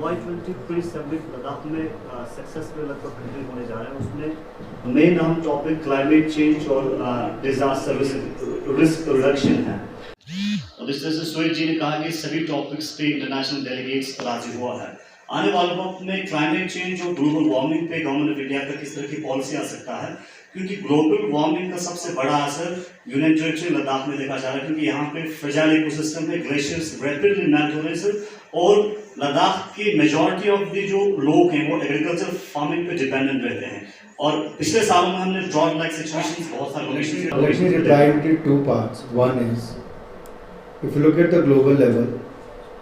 Y20 pre summit Ladakh में successful लगभग complete होने जा रहे हैं। उसमें मेन अहम टॉपिक क्लाइमेट चेंज और डिजास्टर रिस्क रिडक्शन है। और इस तरह से सुहेल जी ने कहा कि सभी टॉपिक्स पे इंटरनेशनल डेलीगेट्स राजी हुआ है। आने वाले वक्त में क्लाइमेट चेंज और ग्लोबल वार्मिंग पे गवर्नमेंट ऑफ इंडिया का किस तरह की पॉलिसी आ सकता है, क्योंकि ग्लोबल वार्मिंग का सबसे बड़ा असर यूनियन टेरिटरी लद्दाख में देखा जा रहा है, क्योंकि यहाँ पे फ्रेजाइल इकोसिस्टम पे ग्लेशियर्स रैपिडली मेल्ट हो रहे हैं और लद्दाख की मेजॉरिटी ऑफ द जो लोग हैं वो एग्रीकल्चर फार्मिंग पे डिपेंडेंट रहते हैं। और पिछले सालों में हमने ड्रॉट लाइक सिचुएशंस बहुत सारे Let me reply in two parts. One is, if you look at the global level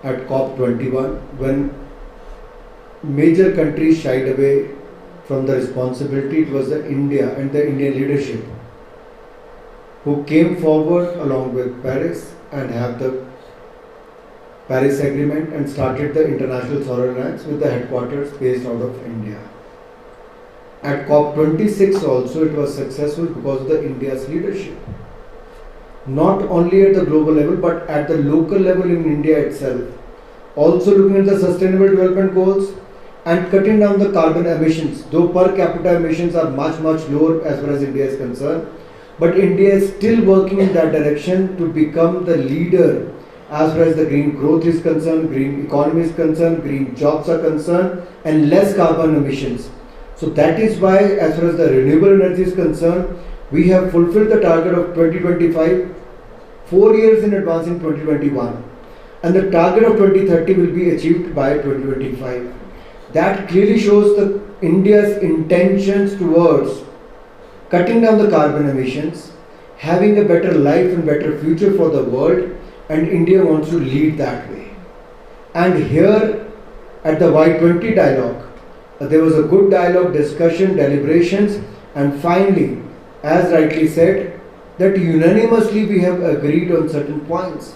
at COP21, when major countries shied away from the responsibility, it was the India and the Indian leadership who came forward along with Paris and have the Paris Agreement and started the International Solar Alliance with the headquarters based out of India. At COP26 also it was successful because of the India's leadership. Not only at the global level but at the local level in India itself. Also looking at the sustainable development goals and cutting down the carbon emissions, though per capita emissions are much lower as far as India is concerned, but India is still working in that direction to become the leader as far as the green growth is concerned, green economy is concerned, green jobs are concerned, and less carbon emissions. So that is why as far as the renewable energy is concerned, we have fulfilled the target of 2025 4 years in advance in 2021, and the target of 2030 will be achieved by 2025. That clearly shows the India's intentions towards cutting down the carbon emissions, having a better life and better future for the world, and India wants to lead that way. And here at the Y20 dialogue, there was a good dialogue, discussion, deliberations, and finally, as rightly said, that unanimously we have agreed on certain points,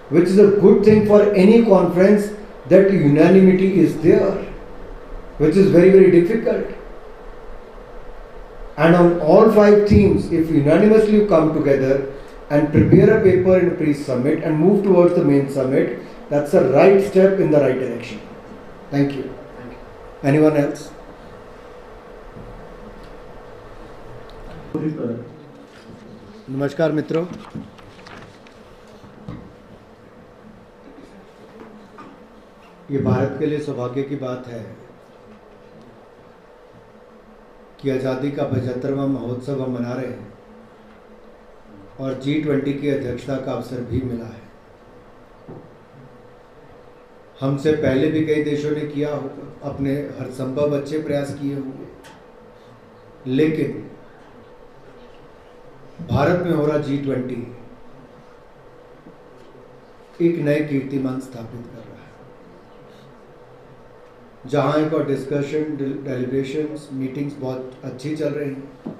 which is a good thing for any conference, that unanimity is there, which is very difficult. And on all 5 themes, if unanimously you come together and prepare a paper in a pre-summit and move towards the main summit, that's a right step in the right direction. Thank you. Anyone else? नमस्कार मित्रों, ये भारत के लिए सौभाग्य की बात है कि आज़ादी का 75वां महोत्सव हम मना रहे हैं और G20 की अध्यक्षता का अवसर भी मिला है। हमसे पहले भी कई देशों ने किया होगा, अपने हर संभव अच्छे प्रयास किए होंगे, लेकिन भारत में हो रहा G20 एक नए कीर्तिमान स्थापित कर रहा है, जहां एक और डिस्कशन, डेलिब्रेशंस, मीटिंग्स बहुत अच्छी चल रही हैं,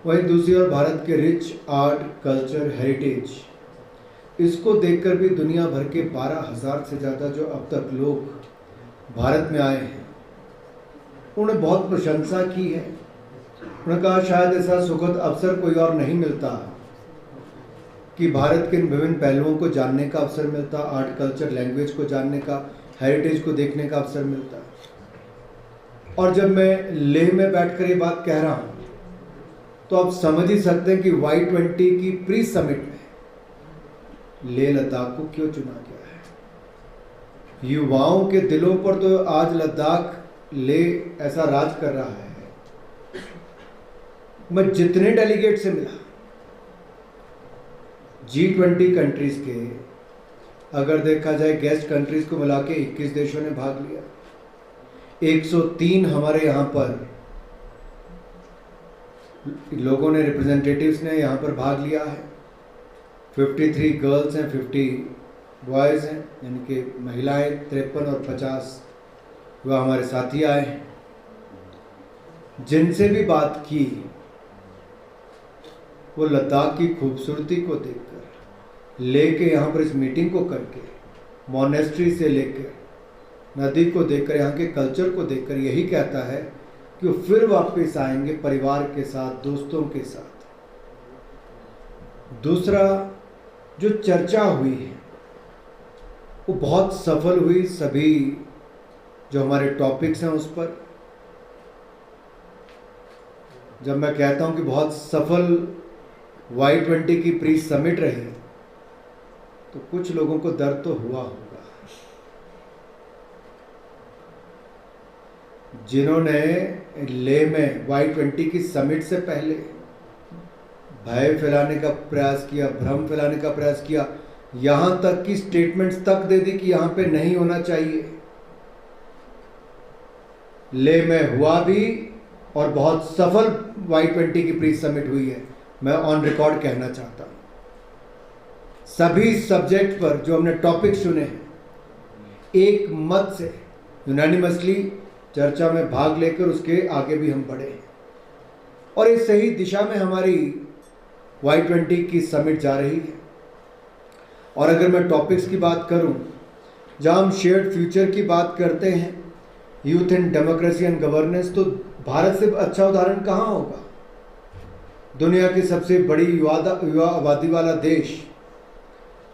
वहीं दूसरी ओर भारत के रिच आर्ट, कल्चर, हेरिटेज, इसको देखकर भी दुनिया भर के 12,000 से ज़्यादा जो अब तक लोग भारत में आए हैं, उन्होंने बहुत प्रशंसा की है। उन्होंने कहा शायद ऐसा सुखद अवसर कोई और नहीं मिलता कि भारत के विभिन्न पहलुओं को जानने का अवसर मिलता, आर्ट, कल्चर, लैंग्वेज को जानने का, हेरिटेज को देखने का अवसर मिलता। और जब मैं लेह में बैठकर ये बात कह रहा हूँ तो आप समझ ही सकते हैं कि Y20 की प्री समिट में लेह लद्दाख को क्यों चुना गया है। युवाओं के दिलों पर तो आज लद्दाख, लेह ऐसा राज कर रहा है। मैं जितने डेलीगेट से मिला G20 कंट्रीज के, अगर देखा जाए गेस्ट कंट्रीज को मिला के 21 देशों ने भाग लिया। 103 हमारे यहाँ पर लोगों ने, रिप्रेजेंटेटिव्स ने यहाँ पर भाग लिया है। 53 गर्ल्स हैं, 50 बॉयज़ हैं, यानी कि महिलाएं 53 और 50 वह हमारे साथी आए हैं। जिनसे भी बात की वो लद्दाख की खूबसूरती को देखकर, लेके यहाँ पर इस मीटिंग को करके, मॉनेस्ट्री से लेकर नदी को देखकर, यहाँ के कल्चर को देखकर यही कहता है कि वो फिर वापस आएंगे परिवार के साथ, दोस्तों के साथ। दूसरा, जो चर्चा हुई है वो बहुत सफल हुई। सभी जो हमारे टॉपिक्स हैं उस पर। जब मैं कहता हूं कि बहुत सफल Y20 की प्री समिट रही, तो कुछ लोगों को दर्द तो हुआ होगा। जिन्होंने लेह में Y20 की समिट से पहले भय फैलाने का प्रयास किया, भ्रम फैलाने का प्रयास किया, यहां तक कि स्टेटमेंट्स तक दे दी कि यहां पे नहीं होना चाहिए। लेह में हुआ भी और बहुत सफल Y20 की प्री समिट हुई है। मैं ऑन रिकॉर्ड कहना चाहता हूं, सभी सब्जेक्ट पर जो हमने टॉपिक चुने हैं, एक मत से यूनानिमसली चर्चा में भाग लेकर उसके आगे भी हम बढ़े हैं, और इस सही दिशा में हमारी Y20 की समिट जा रही है। और अगर मैं टॉपिक्स की बात करूं, जहां हम शेयर्ड फ्यूचर की बात करते हैं, youth in democracy and governance, तो भारत से अच्छा उदाहरण कहां होगा। दुनिया की सबसे बड़ी युवा आबादी वाला देश,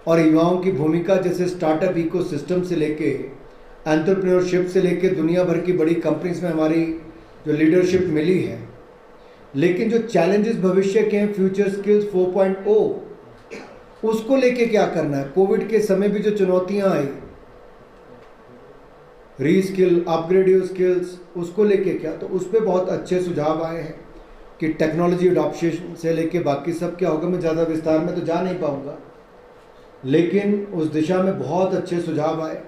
और युवाओं की भूमिका जैसे स्टार्टअप इकोसिस्टम से लेके एंटरप्रेन्योरशिप से लेके दुनिया भर की बड़ी कंपनीज में हमारी जो लीडरशिप मिली है। लेकिन जो चैलेंजेस भविष्य के हैं, फ्यूचर स्किल्स 4.0, उसको लेके क्या करना है। कोविड के समय भी जो चुनौतियां आई, रीस्किल, अपग्रेड योर स्किल्स, उसको लेके क्या, तो उस पर बहुत अच्छे सुझाव आए हैं कि टेक्नोलॉजी अडॉप्शन से लेके बाकी सब क्या होगा। मैं ज़्यादा विस्तार में तो जा नहीं पाऊंगा, लेकिन उस दिशा में बहुत अच्छे सुझाव आए।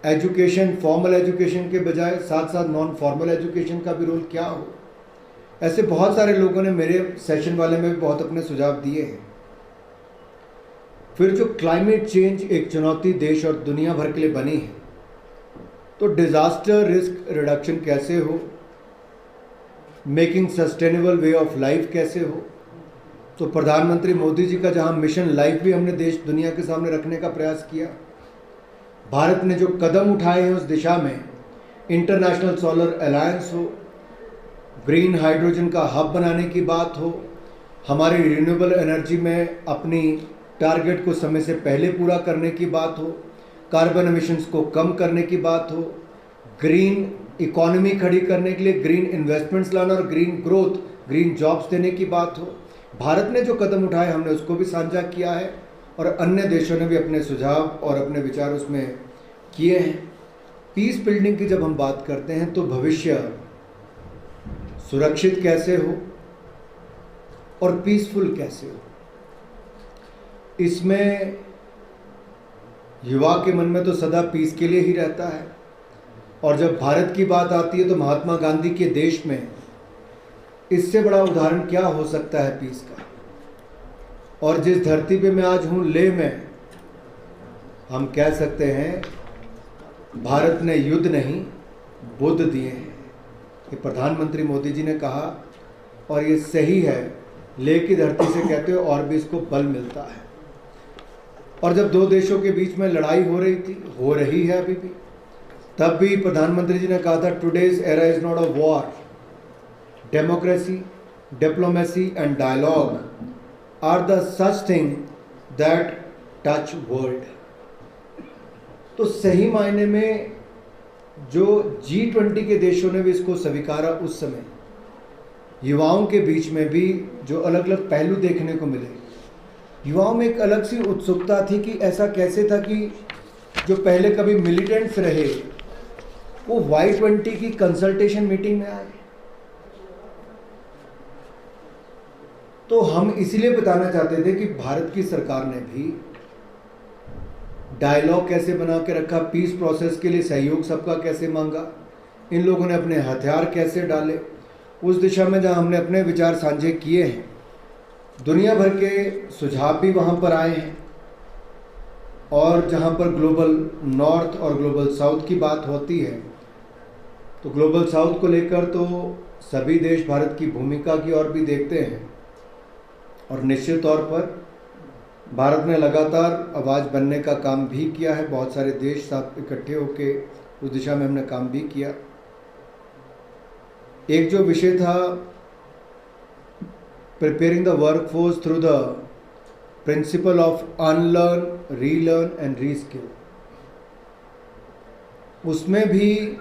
एजुकेशन, फॉर्मल एजुकेशन के बजाय साथ साथ नॉन फॉर्मल एजुकेशन का भी रोल क्या हो, ऐसे बहुत सारे लोगों ने मेरे सेशन वाले में भी बहुत अपने सुझाव दिए हैं। फिर जो क्लाइमेट चेंज एक चुनौती देश और दुनिया भर के लिए बनी है, तो डिजास्टर रिस्क रिडक्शन कैसे हो, making sustainable way of life कैसे हो। तो प्रधानमंत्री मोदी जी का जहां मिशन लाइफ भी हमने देश दुनिया के सामने रखने का प्रयास किया, भारत ने जो कदम उठाए हैं उस दिशा में, इंटरनेशनल सोलर अलायंस हो, ग्रीन हाइड्रोजन का हब बनाने की बात हो, हमारी रिन्यूएबल एनर्जी में अपनी टारगेट को समय से पहले पूरा करने की बात हो, कार्बन एमिशंस को कम करने की बात हो, ग्रीन इकोनॉमी खड़ी करने के लिए ग्रीन इन्वेस्टमेंट्स लाना और ग्रीन ग्रोथ, ग्रीन जॉब्स देने की बात हो। भारत ने जो कदम उठाए हमने उसको भी साझा किया है, और अन्य देशों ने भी अपने सुझाव और अपने विचार उसमें किए हैं। पीस बिल्डिंग की जब हम बात करते हैं, तो भविष्य सुरक्षित कैसे हो और पीसफुल कैसे हो, इसमें युवा के मन में तो सदा पीस के लिए ही रहता है। और जब भारत की बात आती है, तो महात्मा गांधी के देश में इससे बड़ा उदाहरण क्या हो सकता है पीस का। और जिस धरती पे मैं आज हूँ, लेह में, हम कह सकते हैं भारत ने युद्ध नहीं बुद्ध दिए हैं, ये प्रधानमंत्री मोदी जी ने कहा, और ये सही है। लेह की धरती से कहते हो और भी इसको बल मिलता है। और जब दो देशों के बीच में लड़ाई हो रही है अभी भी, तब भी प्रधानमंत्री जी ने कहा था, today's era is not a war, democracy, diplomacy and dialogue are the such thing that touch world. तो सही मायने में जो G20 के देशों ने भी इसको स्वीकारा, उस समय युवाओं के बीच में भी जो अलग अलग पहलू देखने को मिले, युवाओं में एक अलग सी उत्सुकता थी कि ऐसा कैसे था कि जो पहले कभी मिलिटेंट्स रहे वो Y20 की कंसल्टेशन मीटिंग में आए। तो हम इसीलिए बताना चाहते थे कि भारत की सरकार ने भी डायलॉग कैसे बना के रखा, पीस प्रोसेस के लिए सहयोग सबका कैसे मांगा, इन लोगों ने अपने हथियार कैसे डाले, उस दिशा में जहां हमने अपने विचार साझे किए हैं, दुनिया भर के सुझाव भी वहां पर आए हैं। और जहां पर ग्लोबल नॉर्थ और ग्लोबल साउथ की बात होती है, तो ग्लोबल साउथ को लेकर तो सभी देश भारत की भूमिका की ओर भी देखते हैं, और निश्चित तौर पर भारत ने लगातार आवाज़ बनने का काम भी किया है। बहुत सारे देश साथ इकट्ठे होके उस दिशा में हमने काम भी किया। एक जो विषय था, preparing the workforce through the principle of unlearn, relearn and reskill. उसमें भी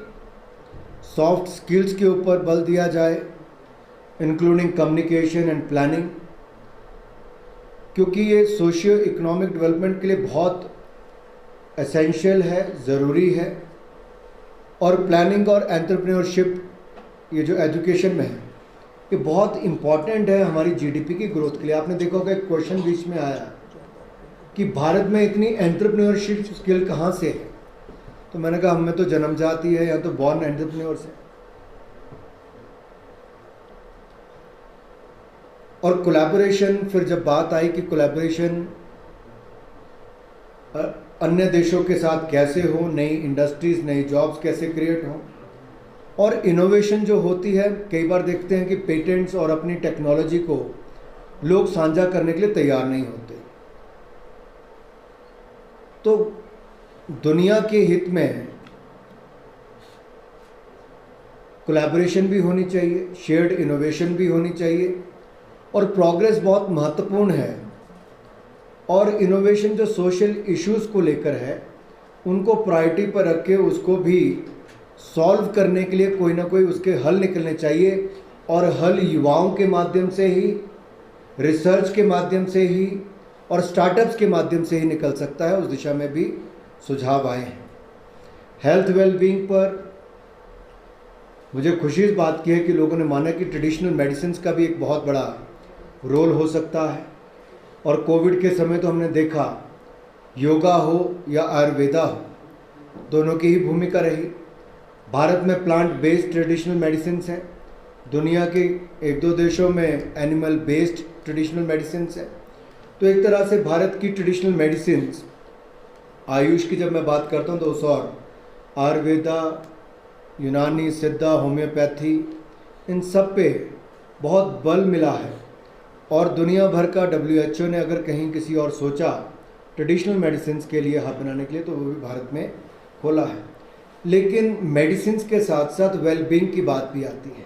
सॉफ्ट स्किल्स के ऊपर बल दिया जाए, इंक्लूडिंग कम्युनिकेशन एंड प्लानिंग, क्योंकि ये सोशियो इकोनॉमिक डेवलपमेंट के लिए बहुत एसेंशियल है, ज़रूरी है। और प्लानिंग और एंटरप्रेन्योरशिप, ये जो एजुकेशन में है, ये बहुत इम्पॉर्टेंट है हमारी जीडीपी की ग्रोथ के लिए। आपने देखा होगा एक क्वेश्चन बीच में आया कि भारत में इतनी एंटरप्रेन्योरशिप स्किल कहाँ से है, तो मैंने कहा हमें तो जन्मजात ही है, या तो बॉर्न एंटरप्रेन्योर्स है। और कोलैबोरेशन, फिर जब बात आई कि कोलैबोरेशन अन्य देशों के साथ कैसे हो, नई इंडस्ट्रीज, नई जॉब्स कैसे क्रिएट हो, और इनोवेशन जो होती है, कई बार देखते हैं कि पेटेंट्स और अपनी टेक्नोलॉजी को लोग साझा करने के लिए तैयार नहीं होते। तो दुनिया के हित में कोलैबोरेशन भी होनी चाहिए, शेयर्ड इनोवेशन भी होनी चाहिए, और प्रोग्रेस बहुत महत्वपूर्ण है। और इनोवेशन जो सोशल इश्यूज़ को लेकर है, उनको प्रायोरिटी पर रख के उसको भी सॉल्व करने के लिए कोई ना कोई उसके हल निकलने चाहिए। और हल युवाओं के माध्यम से ही, रिसर्च के माध्यम से ही और स्टार्टअप्स के माध्यम से ही निकल सकता है। उस दिशा में भी सुझाव आए हैं। हेल्थ वेलबींग पर मुझे खुशी इस बात की है कि लोगों ने माना कि ट्रेडिशनल मेडिसिन का भी एक बहुत बड़ा रोल हो सकता है। और कोविड के समय तो हमने देखा, योगा हो या आयुर्वेदा हो, दोनों की ही भूमिका रही। भारत में प्लांट बेस्ड ट्रेडिशनल मेडिसिन हैं, दुनिया के 1-2 देशों में एनिमल बेस्ड ट्रेडिशनल मेडिसिन हैं। तो एक तरह से भारत की ट्रेडिशनल मेडिसिन, आयुष की जब मैं बात करता हूँ तो उस और आयुर्वेदा, यूनानी, सिद्धा, होम्योपैथी, इन सब पे बहुत बल मिला है। और दुनिया भर का WHO ने अगर कहीं किसी और सोचा ट्रेडिशनल मेडिसिन के लिए हब बनाने के लिए, तो वो भी भारत में खोला है। लेकिन मेडिसिन के साथ साथ वेलबींग की बात भी आती है।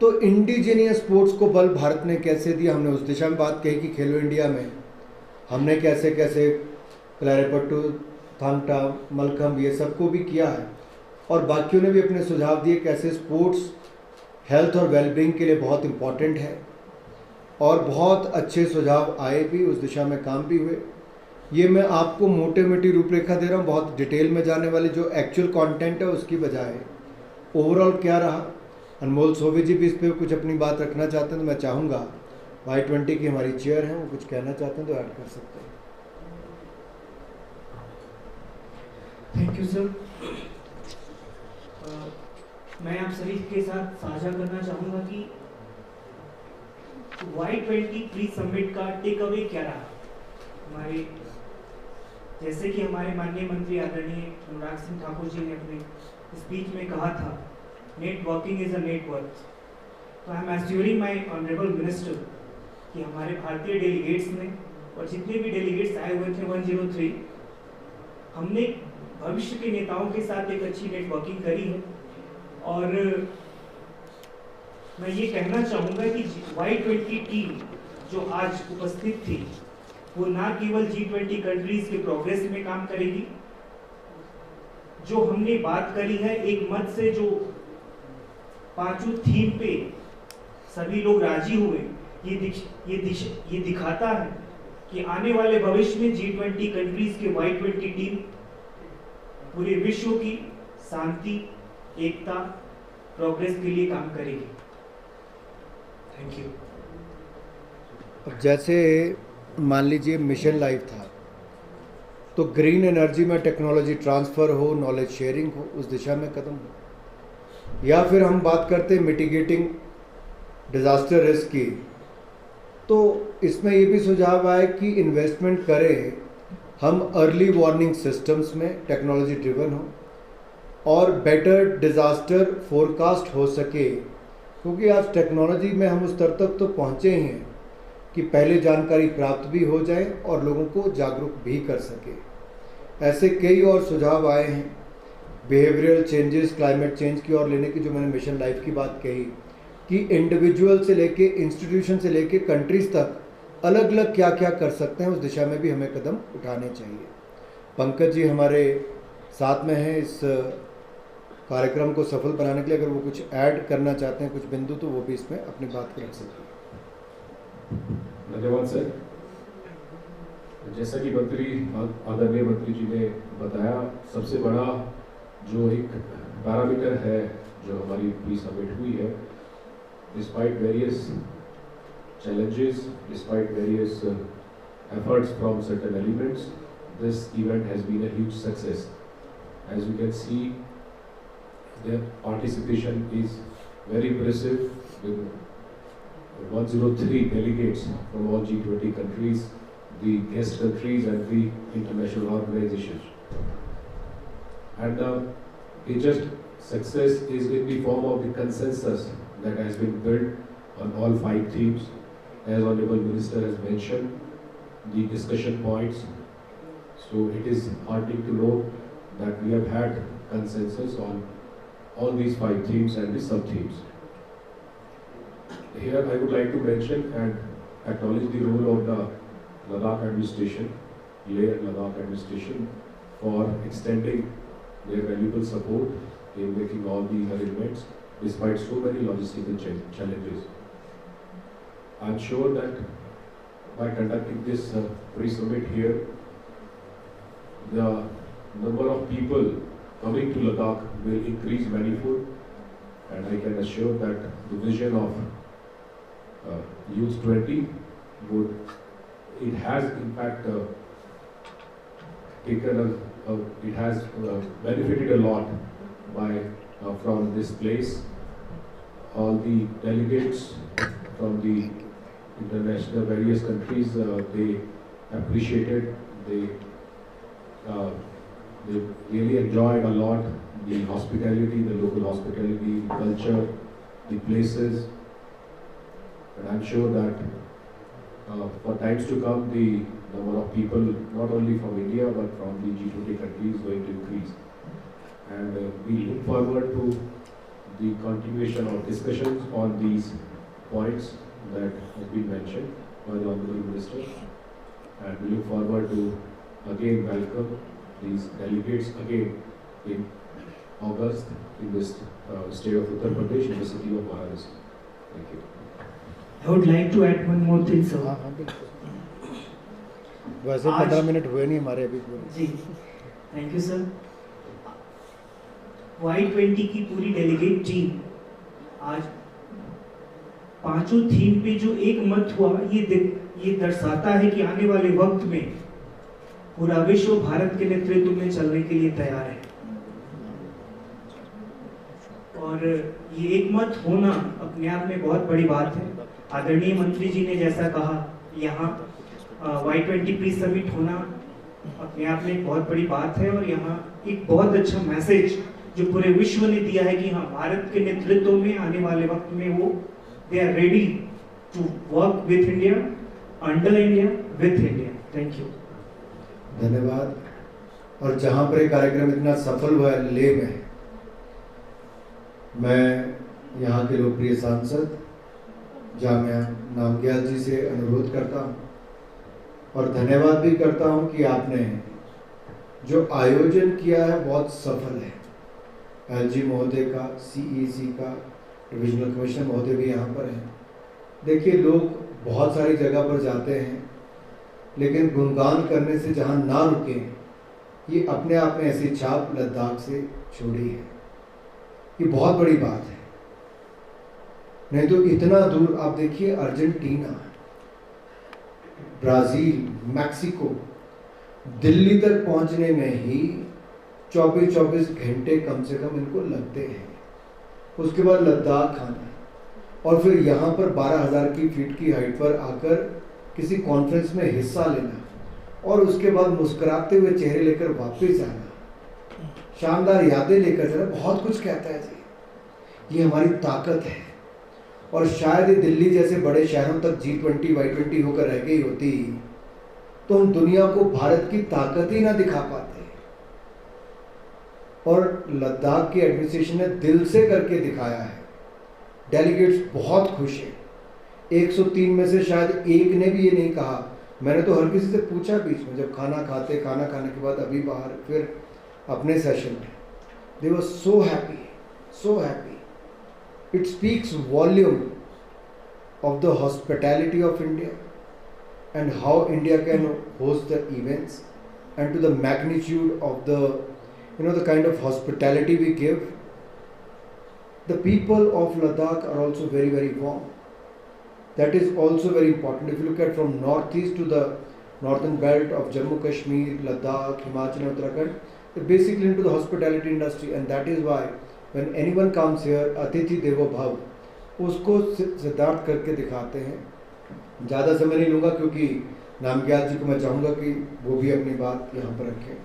तो इंडिजीनियस स्पोर्ट्स को बल भारत ने कैसे दिया, हमने उस दिशा में बात कही कि खेलो इंडिया में हमने कैसे कैसे क्लैरीपट्टू, थांग टा, मलखम्ब, ये सबको भी किया है। और बाकियों ने भी अपने सुझाव दिए कैसे स्पोर्ट्स हेल्थ और वेलबींग के लिए बहुत इम्पॉर्टेंट है। और बहुत अच्छे सुझाव आए भी, उस दिशा में काम भी हुए। ये मैं आपको मोटे मोटी रूपरेखा दे रहा हूँ, बहुत डिटेल में जाने वाले जो एक्चुअल कंटेंट है उसकी बजाय ओवरऑल क्या रहा। अनमोल सोवी जी भी इस पर कुछ अपनी बात रखना चाहते हैं, तो मैं चाहूँगा Y20 की हमारी चेयर हैं, वो कुछ कहना चाहते हैं तो ऐड कर सकते हैं। Thank you sir. मैं आप सभी के साथ साझा करना चाहूँगा कि Y20 प्री समिट का टेक अवे क्या रहा। हमारे जैसे कि हमारे माननीय मंत्री आदरणीय अनुराग सिंह ठाकुर जी ने अपने स्पीच में कहा था, नेटवर्किंग इज अ नेटवर्थ। तो I am assuring my honourable minister कि हमारे भारतीय डेलीगेट्स ने और जितने भी डेलीगेट्स आए हुए थे 103, हमने भविष्य के नेताओं के साथ एक अच्छी नेटवर्किंग करी है। और मैं ये कहना चाहूँगा कि Y20 टीम जो आज उपस्थित थी, वो ना केवल G20 कंट्रीज के प्रोग्रेस में काम करेगी, जो हमने बात करी है एक मत से, जो पांचों थीम पे सभी लोग राजी हुए, ये दिखाता है कि आने वाले भविष्य में G20 कंट्रीज के Y20 टीम पूरे विश्व की शांति, एकता, प्रोग्रेस के लिए काम करेगी। Thank you. अब जैसे मान लीजिए मिशन लाइफ था, तो ग्रीन एनर्जी में टेक्नोलॉजी ट्रांसफ़र हो, नॉलेज शेयरिंग हो, उस दिशा में कदम हो। या फिर हम बात करते मिटिगेटिंग डिज़ास्टर रिस्क की, तो इसमें ये भी सुझाव आया कि इन्वेस्टमेंट करें हम अर्ली वार्निंग सिस्टम्स में, टेक्नोलॉजी ड्रिवन हो, और बेटर डिज़ास्टर फोरकास्ट हो सके। क्योंकि आज टेक्नोलॉजी में हम उस स्तर तक तो पहुँचे ही हैं कि पहले जानकारी प्राप्त भी हो जाए और लोगों को जागरूक भी कर सके। ऐसे कई और सुझाव आए हैं, बिहेवियरल चेंजेस, क्लाइमेट चेंज की ओर लेने की, जो मैंने मिशन लाइफ की बात कही कि इंडिविजुअल से लेके, इंस्टीट्यूशन से लेके कंट्रीज तक अलग अलग क्या क्या कर सकते हैं, उस दिशा में भी हमें कदम उठाने चाहिए। पंकज जी हमारे साथ में हैं इस कार्यक्रम को सफल बनाने के लिए। अगर वो कुछ ऐड करना चाहते हैं, कुछ बिंदु, तो वो भी इसमें अपनी बात को रख सकते हैं। धन्यवाद सर। जैसा कि आदरणीय मंत्री जी ने बताया, सबसे बड़ा जो एक पैरामीटर है जो हमारी प्री समिट हुई है, despite various challenges, despite various efforts from certain elements, this event has been a huge success. As you can see, the participation is very impressive with 103 delegates from all G20 countries, the guest countries and the international organizations. And the biggest success is in the form of the consensus that has been built on all 5 themes. As Honorable Minister has mentioned, the discussion points. So it is heartening to note that we have had consensus on all these 5 themes and the sub-themes. Here I would like to mention and acknowledge the role of the Ladakh administration, Leh and Ladakh administration, for extending their valuable support in making all the arrangements despite so many logistical challenges. I am sure that by conducting this pre-summit here, the number of people coming to Ladakh will increase manifold, and I can assure that the vision of Youth 20 it has in fact it has benefited a lot by from this place. All the delegates from the international various countries, they appreciated, they really enjoyed a lot the hospitality, the local hospitality, culture, the places, and I'm sure that for times to come the number of people not only from India but from the G20 countries is going to increase, and we look forward to the continuation of discussions on these points that has been mentioned by the Honorable Minister, and we look forward to again welcome these delegates again in August in this state of Uttar Pradesh in the city of Varanasi. Thank you. I would like to add one more thing, sir. हाँ बिल्कुल। वैसे 15 minute हुए नहीं हमारे अभी पूरे। जी, thank you sir. Y20 की पूरी डेलीगेट टीम आज 5 थीम पे जो एक मत हुआ, ये दर्शाता है कि आने वाले वक्त में पूरा विश्व भारत के नेतृत्व में चलने के लिए तैयार है, और ये एक मत होना अपने आप में बहुत बड़ी बात है। आदरणीय मंत्री जी ने जैसा कहा, यहाँ Y20 प्री समिट होना अपने आप में एक बहुत बड़ी बात है, और यहाँ एक बहुत अच्छा मैसेज जो पूरे विश्व ने दिया है कि हाँ, भारत के नेतृत्व में आने वाले वक्त में वो they are ready to work with India, under India, with India. Thank you. धन्यवाद। और जहाँ पर ये कार्यक्रम इतना सफल हुआ है लेह में, मैं यहाँ के लोकप्रिय सांसद जामिया नामग्याल जी से अनुरोध करता हूँ और धन्यवाद भी करता हूँ कि आपने जो आयोजन किया है बहुत सफल है। LG महोदय का, CEC का, डिविजनल कमिश्नर महोदय भी यहाँ पर हैं। देखिए, लोग बहुत सारी जगह पर जाते हैं, लेकिन गुणगान करने से जहाँ ना रुके, ये अपने आप में ऐसी छाप लद्दाख से छोड़ी है। ये बहुत बड़ी बात है। नहीं तो इतना दूर आप देखिए, अर्जेंटीना, ब्राज़ील, मैक्सिको, दिल्ली तक पहुंचने में ही 24-24 घंटे कम से कम इनको लगते हैं। उसके बाद लद्दाख आना, और फिर यहाँ पर 12,000 की फीट की हाइट पर आकर किसी कॉन्फ्रेंस में हिस्सा लेना, और उसके बाद मुस्कुराते हुए चेहरे लेकर वापस आना, शानदार यादें लेकर जाना, बहुत कुछ कहता है जी। ये हमारी ताकत है, और शायद ये दिल्ली जैसे बड़े शहरों तक G20 Y20 होकर रह गई होती तो हम दुनिया को भारत की ताकत ही ना दिखा पाते। और लद्दाख की एडमिनिस्ट्रेशन ने दिल से करके दिखाया है। डेलीगेट्स बहुत खुश हैं। 103 में से शायद एक ने भी ये नहीं कहा। मैंने तो हर किसी से पूछा बीच में, जब खाना खाने के बाद अभी बाहर, फिर अपने सेशन में, they were so happy, so happy. It speaks volume of the hospitality of India and how India can host the events, and to the magnitude of the kind of hospitality we give. The people of Ladakh are also very, very warm. That is also very important. If you look at from northeast to the northern belt of Jammu Kashmir, Ladakh, Himachal and Uttarakhand, they're basically into the hospitality industry, and that is why when anyone comes here, Atithi Devo Bhav, उसको सिद्धार्थ करके दिखाते हैं. ज़्यादा समय नहीं लूँगा क्योंकि नामग्याल जी को मैं चाहूँगा कि वो भी अपनी बात यहाँ पर रखें.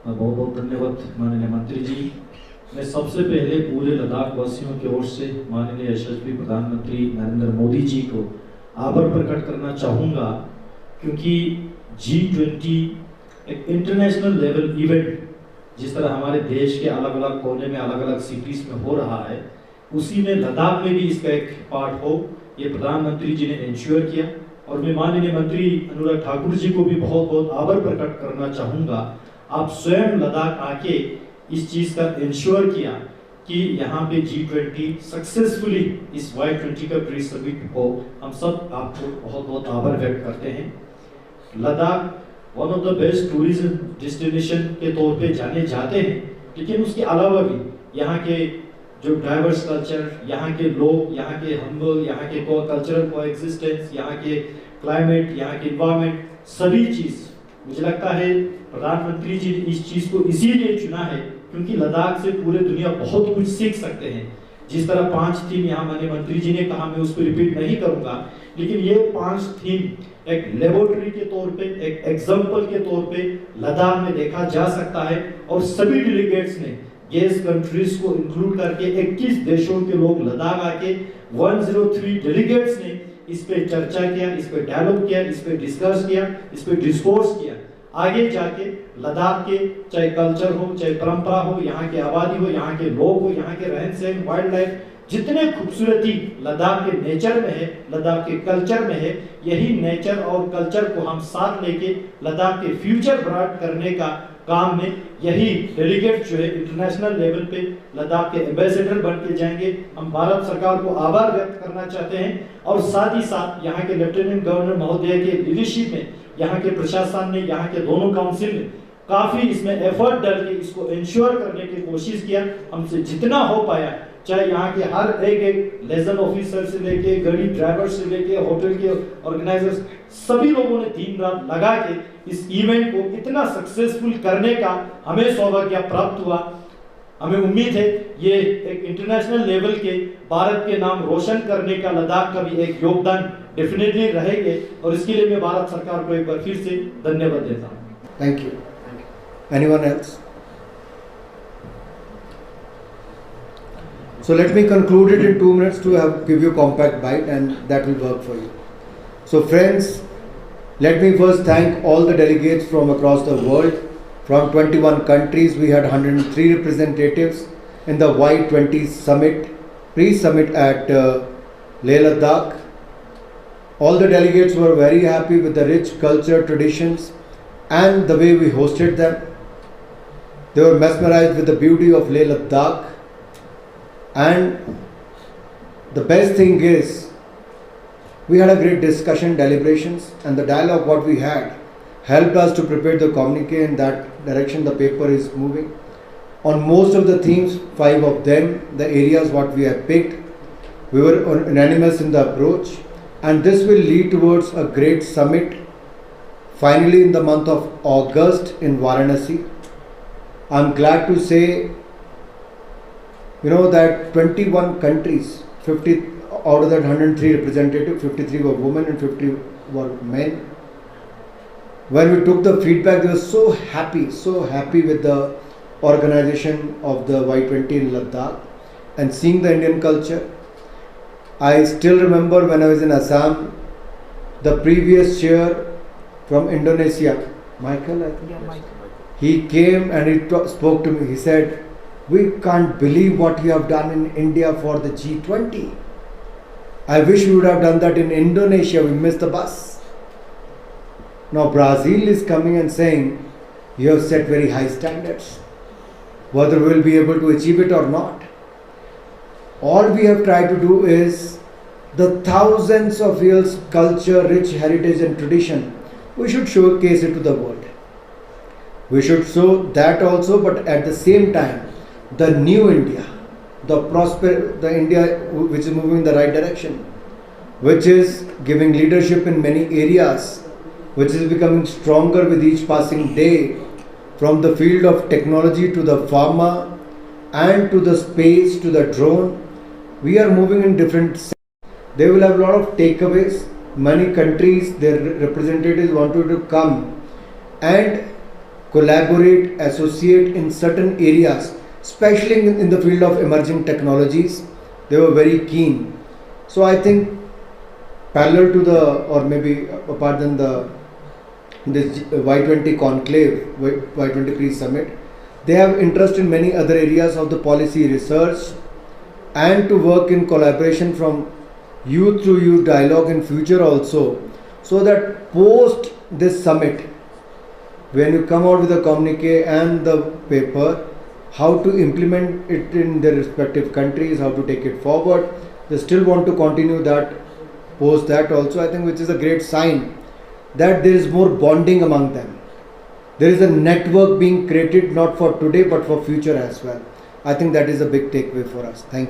बहुत बहुत धन्यवाद माननीय मंत्री जी. मैं सबसे पहले पूरे लद्दाख वासियों की ओर से माननीय यशस्वी प्रधानमंत्री नरेंद्र मोदी जी को आभार प्रकट करना चाहूँगा, क्योंकि G20 एक इंटरनेशनल लेवल इवेंट जिस तरह हमारे देश के अलग अलग कोने में अलग अलग सिटीज़ में हो रहा है, उसी में लद्दाख में भी इसका एक पार्ट हो, ये प्रधानमंत्री जी ने इंश्योर किया. और मैं माननीय मंत्री अनुराग ठाकुर जी को भी बहुत बहुत आभार प्रकट करना चाहूँगा. आप स्वयं लद्दाख आके इस चीज़ का इंश्योर किया कि यहाँ पे G20 सक्सेसफुली इस Y20 का प्री समिट हो. हम सब आपको बहुत बहुत आभार व्यक्त करते हैं. Ladakh one of the best tourism destination के तौर पे जाने जाते हैं, लेकिन उसके अलावा भी यहाँ के जो डाइवर्स कल्चर, यहाँ के लोग, यहाँ के हम्बल, यहाँ के कल्चरल कोएग्जिस्टेंस, यहाँ के क्लाइमेट, यहाँ के इन्वायरमेंट, सभी चीज़ मुझे लगता है प्रधानमंत्री जी ने इस चीज़ को इसीलिए चुना है क्योंकि लद्दाख से पूरे दुनिया बहुत कुछ सीख सकते हैं. जिस तरह 5 थीम यहाँ माननीय मंत्री जी ने कहा, मैं उसको रिपीट नहीं करूँगा, लेकिन ये 5 थीम एक लेबोरेटरी के तौर पे, एक एग्जाम्पल के तौर पे लद्दाख में देखा जा सकता है. और सभी डेलीगेट्स ने गेस्ट कंट्रीज को इंक्लूड करके 21 देशों के लोग लद्दाख आके 103 डेलीगेट्स ने इस पे चर्चा किया, इस पे डायलॉग किया, इस पे डिस्कस किया, इस पे डिस्कोर्स किया. आगे जाके लद्दाख के चाहे कल्चर हो, चाहे परंपरा हो, यहाँ की आबादी हो, यहाँ के लोग हो, यहाँ के रहन सहन, वाइल्ड लाइफ, जितने खूबसूरती लद्दाख के नेचर में है, लद्दाख के कल्चर में है, यही नेचर और कल्चर को हम साथ लेके लद्दाख के फ्यूचर ब्राइट करने का काम में यही डेलीगेट जो है इंटरनेशनल लेवल पे लद्दाख के एम्बेसडर बन के जाएंगे. हम भारत सरकार को आभार व्यक्त करना चाहते हैं और साथ ही साथ यहाँ के लेफ्टिनेंट गवर्नर महोदय के लीडरशिप में, यहाँ के प्रशासन ने, यहाँ के दोनों काउंसिल ने काफी इसमें एफर्ट डाल के इसको इंश्योर करने की कोशिश किया. हमसे जितना हो पाया, चाहे यहाँ के हर एक लेजन ऑफिसर से लेके गाड़ी ड्राइवर से लेके होटल के ऑर्गेनाइजर्स, सभी लोगों ने दिन रात लगा के इस इवेंट को इतना सक्सेसफुल करने का हमें सौभाग्य प्राप्त हुआ. हमें उम्मीद है ये एक इंटरनेशनल लेवल के भारत के नाम रोशन करने का लद्दाख का भी एक योगदान डेफिनेटली रहेंगे, और इसके लिए मैं भारत सरकार को एक बार फिर से धन्यवाद देता हूँ. Thank you. Anyone else? So let me conclude it in 2 minutes to give you a compact bite, and that will work for you. So friends, let me first thank all the delegates from across the world. From 21 countries, we had 103 representatives in the Y20 summit, pre-summit at Leh Ladakh. All the delegates were very happy with the rich culture, traditions, and the way we hosted them. They were mesmerized with the beauty of Leh Ladakh. And the best thing is, we had a great discussion, deliberations, and the dialogue what we had helped us to prepare the communique. In that direction the paper is moving. On most of the themes, 5 of them, the areas what we have picked, we were unanimous in the approach, and this will lead towards a great summit finally in the month of August in Varanasi. I'm glad to say, that 21 countries, 50 out of that 103 representatives, 53 were women and 50 were men. When we took the feedback, they were so happy with the organization of the Y20 in Ladakh and seeing the Indian culture. I still remember when I was in Assam, the previous chair from Indonesia, Michael, I think. Yeah, Michael. He came and he spoke to me. He said, "We can't believe what you have done in India for the G20. I wish we would have done that in Indonesia. We missed the bus." Now Brazil is coming and saying You have set very high standards. Whether we will be able to achieve it or not, all we have tried to do is the thousands of years culture, rich heritage and tradition, we should showcase it to the world. We should show that also, but at the same time, the new India, the India which is moving in the right direction, which is giving leadership in many areas, which is becoming stronger with each passing day, from the field of technology to the pharma and to the space to the drone. We are moving in different. They will have a lot of takeaways. Many countries, their representatives wanted to come and collaborate, associate in certain areas, especially in the field of emerging technologies. They were very keen. So I think parallel to the, or maybe apart than this Y20 conclave, Y20 pre-summit, they have interest in many other areas of the policy research and to work in collaboration from youth to youth dialogue in future also, so that post this summit, when you come out with a communique and the paper, how to implement it in their respective countries, how to take it forward. They still want to continue that post that also, I think, which is a great sign that there is more bonding among them. There is a network being created not for today but for future as well. I think that is a big takeaway for us. Thank you.